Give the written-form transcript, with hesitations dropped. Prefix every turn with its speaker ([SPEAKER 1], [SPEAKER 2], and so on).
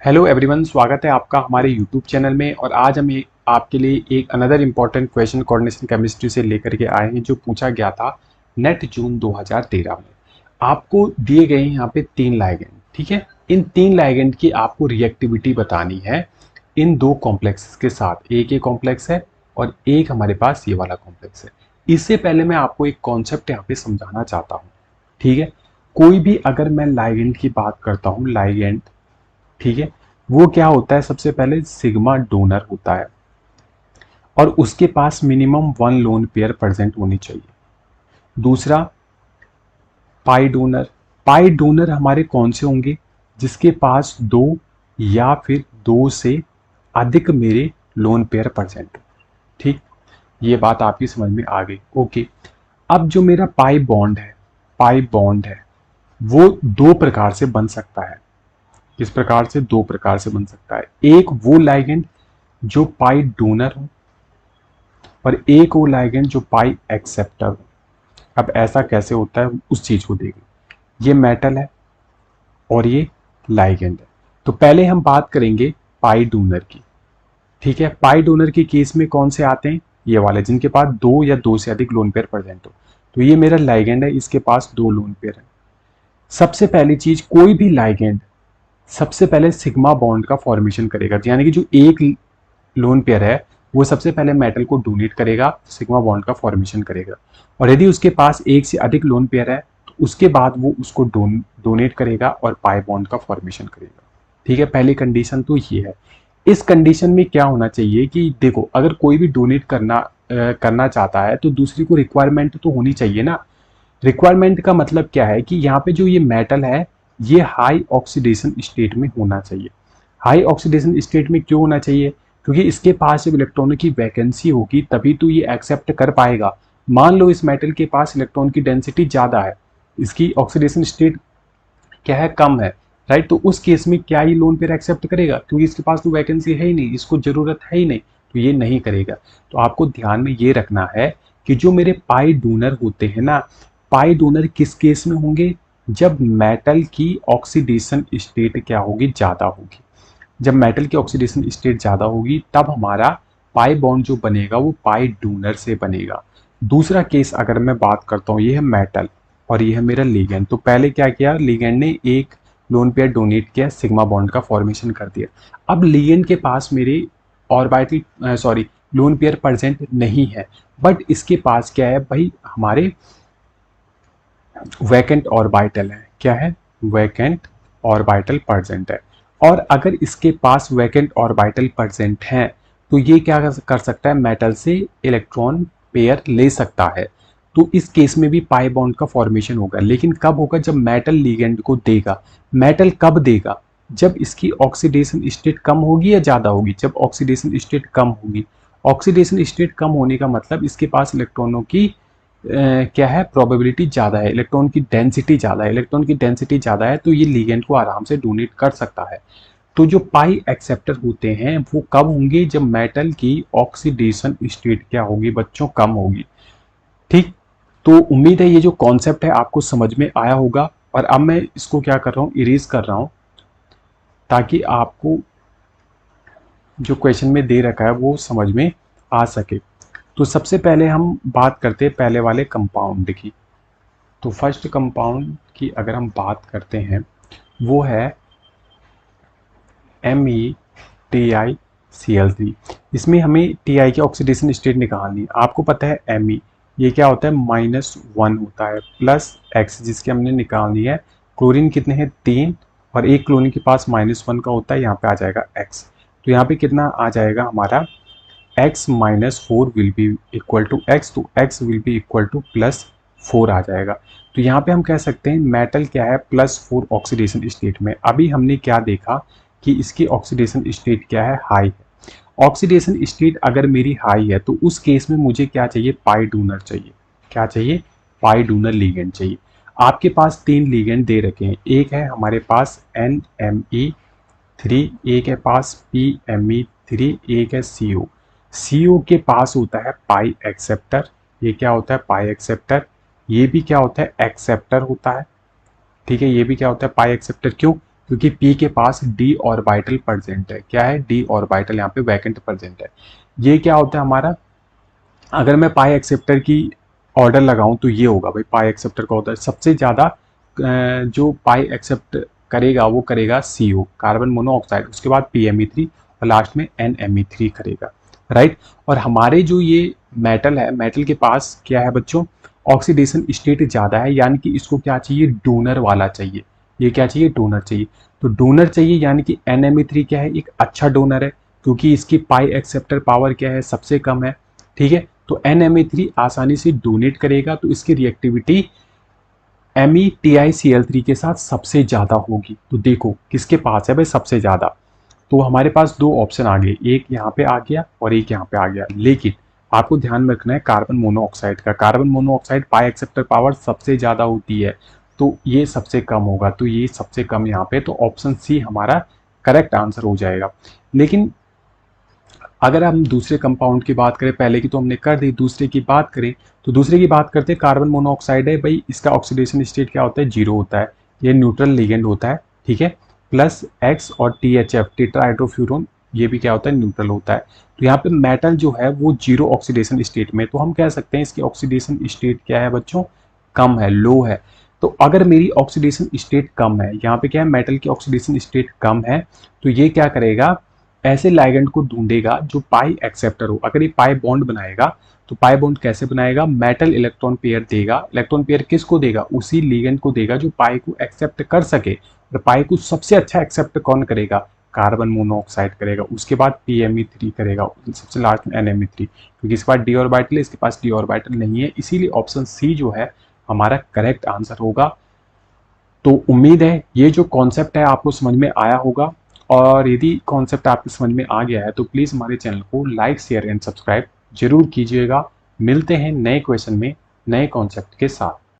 [SPEAKER 1] Hello everyone, स्वागत है आपका हमारे यूट्यूब चैनल में। और आज हम आपके लिए एक another important question coordination chemistry से लेकर के आए हैं, जो पूछा गया था नेट जून 2013 में। आपको दिए गए हैं यहाँ पे तीन लाइगेंड, ठीक है। इन तीन लाइगेंड की आपको रिएक्टिविटी बतानी है इन दो कॉम्प्लेक्सेस के साथ। एक ये कॉम्प्लेक्स है और एक हमारे पास ये वाला कॉम्प्लेक्स है। इससे पहले मैं आपको एक कॉन्सेप्ट यहाँ पे समझाना चाहता हूँ, ठीक है। कोई भी अगर मैं लाइगेंड की बात करता हूँ, लाइगेंड, ठीक है, वो क्या होता है? सबसे पहले सिग्मा डोनर होता है और उसके पास minimum one lone pair present होनी चाहिए। दूसरा पाई डोनर। पाई डोनर हमारे कौन से होंगे? जिसके पास दो या फिर दो से अधिक मेरे लोन पेयर प्रेजेंट हो, ठीक। ये बात आपकी समझ में आ गई, ओके। अब जो मेरा पाई बॉन्ड है, पाई बॉन्ड है, वो दो प्रकार से बन सकता है। इस प्रकार से दो प्रकार से बन सकता है। एक वो लाइगेंड जो पाई डोनर हो और एक वो लाइगेंड जो पाई एक्सेप्टर हो। अब ऐसा कैसे होता है उस चीज को देखें। ये मेटल है और ये लाइगेंड है। तो पहले हम बात करेंगे पाई डोनर की, ठीक है। पाई डोनर के केस में कौन से आते हैं? ये वाले जिनके पास दो या दो से अधिक लोन पेयर प्रेजेंट हो। तो ये मेरा लाइगेंड है, इसके पास दो लोन पेयर है। सबसे पहली चीज, कोई भी लाइगेंड सबसे पहले सिग्मा बॉन्ड का फॉर्मेशन करेगा, यानी कि जो एक लोन पेयर है वो सबसे पहले मेटल को डोनेट करेगा, सिग्मा बॉन्ड का फॉर्मेशन करेगा। और यदि उसके पास एक से अधिक लोन पेयर है तो उसके बाद वो उसको डोनेट करेगा और पाई बॉन्ड का फॉर्मेशन करेगा, ठीक है। पहली कंडीशन तो ये है। इस कंडीशन में क्या होना चाहिए कि देखो, अगर कोई भी डोनेट करना चाहता है तो दूसरी को रिक्वायरमेंट तो होनी चाहिए ना। रिक्वायरमेंट का मतलब क्या है कि यहाँ पे जो ये मेटल है ये हाई ऑक्सीडेशन स्टेट में होना चाहिए। हाई ऑक्सीडेशन स्टेट में क्यों होना चाहिए? क्योंकि इसके पास जब इलेक्ट्रॉनों की वैकेंसी होगी तभी तो ये एक्सेप्ट कर पाएगा। मान लो इस मेटल के पास इलेक्ट्रॉन की डेंसिटी ज्यादा है, इसकी ऑक्सीडेशन स्टेट क्या है? कम है, राइट। तो उस केस में क्या ये लोन पेयर एक्सेप्ट करेगा? क्योंकि इसके पास तो वैकेंसी है ही नहीं, इसको जरूरत है ही नहीं, तो ये नहीं करेगा। तो आपको ध्यान में ये रखना है कि जो मेरे पाई डोनर होते हैं ना, पाई डोनर किस केस में होंगे? जब मेटल की ऑक्सीडेशन स्टेट क्या होगी? ज्यादा होगी। जब मेटल की ऑक्सीडेशन स्टेट ज्यादा होगी तब हमारा पाई बॉन्ड जो बनेगा वो पाई डोनर से बनेगा। दूसरा केस अगर मैं बात करता हूँ, ये है मेटल और ये है मेरा लिगेंड। तो पहले क्या किया? लिगेंड ने एक लोन पेयर डोनेट किया, सिग्मा बॉन्ड का फॉर्मेशन कर दिया। अब लिगेंड के पास मेरे ऑर्बिटल लोन पेयर प्रेजेंट नहीं है, बट इसके पास क्या है भाई? हमारे वैकेंट ऑर्बिटल है। क्या है? वैकेंट ऑर्बिटल प्रेजेंट है। और अगर इसके पास वैकेंट ऑर्बिटल प्रेजेंट है तो ये क्या कर सकता है? मेटल से इलेक्ट्रॉन पेयर ले सकता है। तो इस केस में भी पाई बॉन्ड का फॉर्मेशन होगा, लेकिन कब होगा? जब मेटल लिगेंड को देगा। मेटल कब देगा? जब इसकी ऑक्सीडेशन स्टेट कम होगी या ज्यादा होगी? जब ऑक्सीडेशन स्टेट कम होगी। ऑक्सीडेशन स्टेट कम होने का मतलब इसके पास इलेक्ट्रॉनों की क्या है? प्रोबेबिलिटी ज़्यादा है, इलेक्ट्रॉन की डेंसिटी ज़्यादा है। इलेक्ट्रॉन की डेंसिटी ज़्यादा है तो ये लिगेंड को आराम से डोनेट कर सकता है। तो जो पाई एक्सेप्टर होते हैं वो कब होंगे? जब मेटल की ऑक्सीडेशन स्टेट क्या होगी बच्चों? कम होगी, ठीक। तो उम्मीद है ये जो कॉन्सेप्ट है आपको समझ में आया होगा। और अब मैं इसको क्या कर रहा हूँ? इरेज कर रहा हूँ ताकि आपको जो क्वेश्चन में दे रखा है वो समझ में आ सके। तो सबसे पहले हम बात करते हैं पहले वाले कंपाउंड की। तो फर्स्ट कंपाउंड की अगर हम बात करते हैं वो है METiCl3। इसमें हमें Ti की ऑक्सीडेशन स्टेट निकालनी है। आपको पता है Me ये क्या होता है? -1 होता है, प्लस X जिसकी हमने निकालनी है। क्लोरीन कितने हैं? 3, और एक क्लोरीन के पास -1 का होता है, यहाँ पे आ जाएगा X। तो यहाँ पे कितना आ जाएगा हमारा? x minus four will be equal to x, तो x will be equal to +4 आ जाएगा। तो यहाँ पे हम कह सकते हैं मेटल क्या है? +4 ऑक्सीडेशन स्टेट में। अभी हमने क्या देखा कि इसकी ऑक्सीडेशन स्टेट क्या है? हाई है। ऑक्सीडेशन स्टेट अगर मेरी हाई है तो उस केस में मुझे क्या चाहिए? पाई डोनर चाहिए। क्या चाहिए? पाई डोनर लिगेंड चाहिए। आपके पास तीन लिगेंड दे रखे हैं। एक है हमारे पास NMe3, एक है पास PMe3, एक है CO। CO के पास होता है पाई एक्सेप्टर। ये क्या होता है? पाई एक्सेप्टर। ये भी क्या होता है? एक्सेप्टर होता है, ठीक है। ये भी क्या होता है? पाई एक्सेप्टर। क्यों? क्योंकि पी के पास डी ऑर्बिटल प्रेजेंट है। क्या है? डी ऑर्बिटल यहाँ पे वैकेंट प्रेजेंट है। ये क्या होता है हमारा, अगर मैं पाई एक्सेप्टर की ऑर्डर लगाऊं तो ये होगा भाई, पाई एक्सेप्टर का होता है सबसे ज़्यादा जो पाई एक्सेप्ट करेगा वो करेगा CO कार्बन मोनोऑक्साइड, उसके बाद PMe3 और लास्ट में NMe3 करेगा, राइट। और हमारे जो ये मेटल है, मेटल के पास क्या है बच्चों, ऑक्सीडेशन स्टेट ज़्यादा है, यानी कि इसको क्या चाहिए, डोनर वाला चाहिए। ये क्या चाहिए, डोनर चाहिए। तो डोनर चाहिए यानी कि NMe3 क्या है, एक अच्छा डोनर है, क्योंकि इसकी पाई एक्सेप्टर पावर क्या है, सबसे कम है, ठीक है। तो NMe3 आसानी से डोनेट करेगा, तो इसकी रिएक्टिविटी METiCl3 के साथ सबसे ज़्यादा होगी। तो देखो किसके पास है भाई सबसे ज़्यादा, तो हमारे पास दो ऑप्शन आ गए, एक यहाँ पे आ गया और एक यहाँ पे आ गया। लेकिन आपको ध्यान में रखना है कार्बन मोनोऑक्साइड का, कार्बन मोनोऑक्साइड पाई एक्सेप्टर पावर सबसे ज़्यादा होती है, तो ये सबसे कम होगा, तो ये सबसे कम यहाँ पे, तो ऑप्शन सी हमारा करेक्ट आंसर हो जाएगा। लेकिन अगर हम दूसरे कंपाउंड की बात करें, पहले की तो हमने कर दी, दूसरे की बात करें तो दूसरे की बात करते हैं, कार्बन मोनोऑक्साइड है भाई, इसका ऑक्सीडेशन स्टेट क्या होता है, 0 होता है, ये न्यूट्रल लिगेंड होता है, ठीक है। प्लस X और THF टेट्राहाइड्रोफ्यूरॉन, ये भी क्या होता है, न्यूट्रल होता है। तो यहाँ पे मेटल जो है वो 0 ऑक्सीडेशन स्टेट में, तो हम कह सकते हैं इसकी ऑक्सीडेशन स्टेट क्या है बच्चों, कम है, लो है। तो अगर मेरी ऑक्सीडेशन स्टेट कम है, यहाँ पे क्या है, मेटल की ऑक्सीडेशन स्टेट कम है, तो ये क्या करेगा, ऐसे लाइगेंड को ढूंढेगा जो पाई एक्सेप्टर हो। अगर ये पाई बॉन्ड बनाएगा तो पाई बॉन्ड कैसे बनाएगा, मेटल इलेक्ट्रॉन पेयर देगा, इलेक्ट्रॉन पेयर किसको देगा, उसी लिगेंड को देगा जो पाई को एक्सेप्ट कर सके। और पाई को सबसे अच्छा एक्सेप्ट कौन करेगा, कार्बन मोनोऑक्साइड करेगा, उसके बाद PMe3 करेगा, सबसे लास्ट में NMe3, क्योंकि इसके पास डी ऑर्बिटल है, इसके पास डी ऑर्बिटल नहीं है, इसीलिए ऑप्शन सी जो है हमारा करेक्ट आंसर होगा। तो उम्मीद है ये जो कॉन्सेप्ट है आपको समझ में आया होगा, और यदि कॉन्सेप्ट आपको समझ में आ गया है तो प्लीज़ हमारे चैनल को लाइक शेयर एंड सब्सक्राइब जरूर कीजिएगा। मिलते हैं नए क्वेश्चन में नए कॉन्सेप्ट के साथ।